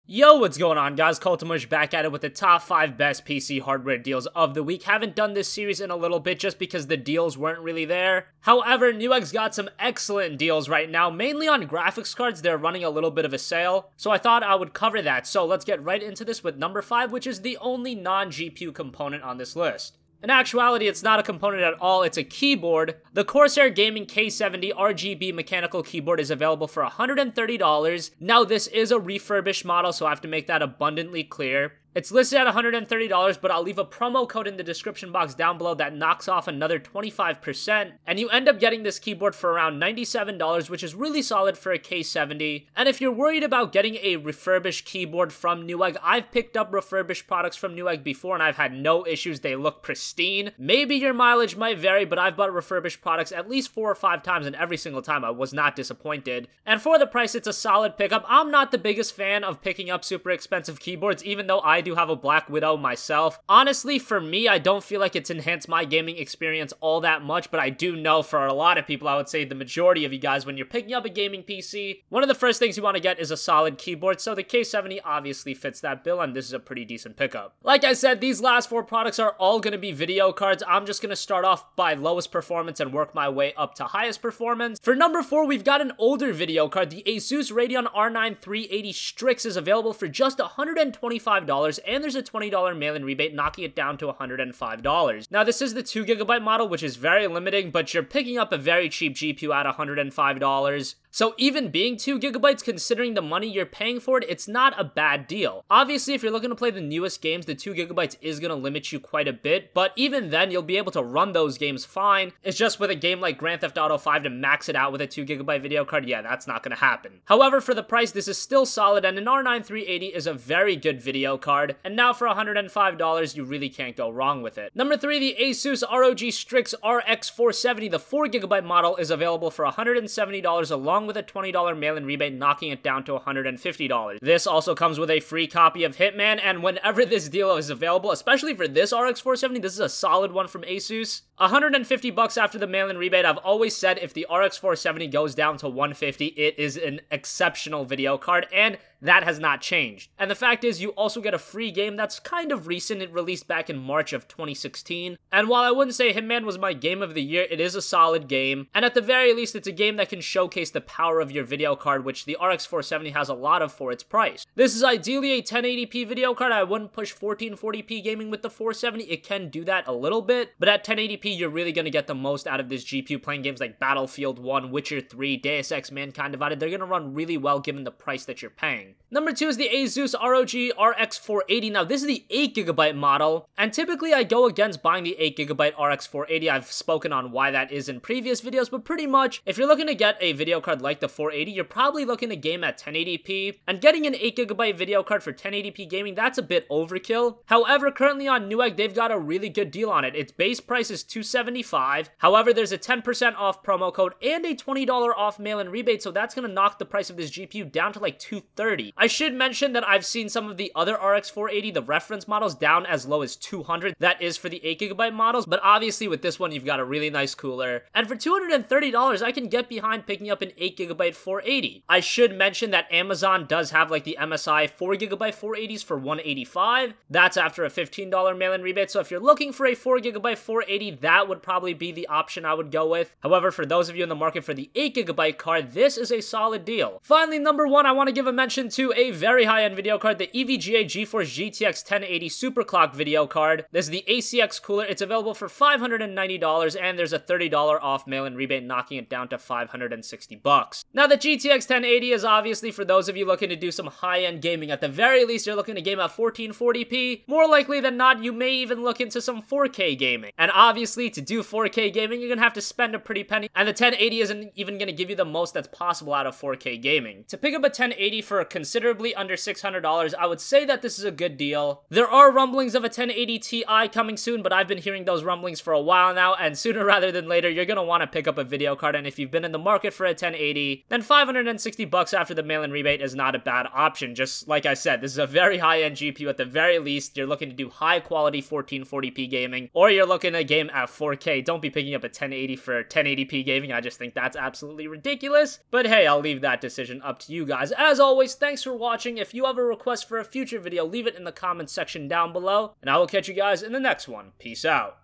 Yo, what's going on, guys? CultofMush back at it with the top 5 best PC hardware deals of the week. Haven't done this series in a little bit just because the deals weren't really there. However, Newegg's got some excellent deals right now, mainly on graphics cards. They're running a little bit of a sale, so I thought I would cover that. So let's get right into this with number 5, which is the only non-GPU component on this list. In actuality, it's not a component at all, it's a keyboard. The Corsair Gaming K70 RGB mechanical keyboard is available for $130. Now, this is a refurbished model, so I have to make that abundantly clear. It's listed at $130, but I'll leave a promo code in the description box down below that knocks off another 25%, and you end up getting this keyboard for around $97, which is really solid for a K70. And if you're worried about getting a refurbished keyboard from Newegg, I've picked up refurbished products from Newegg before, and I've had no issues. They look pristine. Maybe your mileage might vary, but I've bought refurbished products at least 4 or 5 times, and every single time I was not disappointed. And for the price, it's a solid pickup. I'm not the biggest fan of picking up super expensive keyboards, even though I do have a Black Widow myself. Honestly, for me, I don't feel like it's enhanced my gaming experience all that much, but I do know for a lot of people, I would say the majority of you guys, when you're picking up a gaming PC, one of the first things you want to get is a solid keyboard, so the K70 obviously fits that bill, and this is a pretty decent pickup. Like I said, these last 4 products are all going to be video cards. I'm just going to start off by lowest performance and work my way up to highest performance. For number 4, we've got an older video card. The Asus Radeon R9 380 Strix is available for just $125, and there's a $20 mail-in rebate, knocking it down to $105. Now, this is the 2GB model, which is very limiting, but you're picking up a very cheap GPU at $105. So even being 2GB, considering the money you're paying for it, it's not a bad deal. Obviously, if you're looking to play the newest games, the 2GB is going to limit you quite a bit, but even then, you'll be able to run those games fine. It's just with a game like Grand Theft Auto 5 to max it out with a 2GB video card, yeah, that's not going to happen. However, for the price, this is still solid, and an R9 380 is a very good video card, and now for $105, you really can't go wrong with it. Number 3, the Asus ROG Strix RX 470, the 4GB model, is available for $170 along with a $20 mail-in rebate, knocking it down to $150. This also comes with a free copy of Hitman, and whenever this deal is available, especially for this RX 470, this is a solid one from Asus. $150 after the mail-in rebate. I've always said if the RX 470 goes down to $150, it is an exceptional video card, and that has not changed. And the fact is, you also get a free game that's kind of recent. It released back in March of 2016. And while I wouldn't say Hitman was my game of the year, it is a solid game. And at the very least, it's a game that can showcase the power of your video card, which the RX 470 has a lot of for its price. This is ideally a 1080p video card. I wouldn't push 1440p gaming with the 470. It can do that a little bit, but at 1080p, you're really going to get the most out of this GPU playing games like Battlefield 1, Witcher 3, Deus Ex Mankind Divided. They're going to run really well given the price that you're paying. Number 2 is the Asus ROG RX 480. Now, this is the 8GB model, and typically I go against buying the 8GB RX 480. I've spoken on why that is in previous videos, but pretty much, if you're looking to get a video card like the 480, you're probably looking to game at 1080p, and getting an 8GB video card for 1080p gaming, that's a bit overkill. However, currently on Newegg, they've got a really good deal on it. Its base price is $275. However, there's a 10% off promo code and a $20 off mail-in rebate, so that's going to knock the price of this GPU down to like $230. I should mention that I've seen some of the other RX 480, the reference models, down as low as $200. That is for the 8GB models, but obviously with this one, you've got a really nice cooler. And for $230, I can get behind picking up an 8GB 480. I should mention that Amazon does have like the MSI 4GB 480s for $185. That's after a $15 mail-in rebate, so if you're looking for a 4GB 480, that would probably be the option I would go with. However, for those of you in the market for the 8GB card, this is a solid deal. Finally, number 1, I want to give a mention to a very high-end video card, the EVGA GeForce GTX 1080 Superclock video card. This is the ACX cooler. It's available for $590, and there's a $30 off mail-in rebate, knocking it down to $560. Now, the GTX 1080 is obviously for those of you looking to do some high-end gaming. At the very least, you're looking to game at 1440p. More likely than not, you may even look into some 4K gaming. And obviously, to do 4K gaming, you're gonna have to spend a pretty penny, and the 1080 isn't even gonna give you the most that's possible out of 4K gaming. To pick up a 1080 for considerably under $600, I would say that this is a good deal. There are rumblings of a 1080 Ti coming soon, but I've been hearing those rumblings for a while now, and sooner rather than later, you're gonna want to pick up a video card, and if you've been in the market for a 1080, then $560 after the mail-in rebate is not a bad option. Just like I said, this is a very high-end GPU. At the very least, you're looking to do high-quality 1440p gaming, or you're looking to game at have 4K. Don't be picking up a 1080 for 1080p gaming. I just think that's absolutely ridiculous. But hey, I'll leave that decision up to you guys. As always, thanks for watching. If you have a request for a future video, leave it in the comments section down below, and I will catch you guys in the next one. Peace out.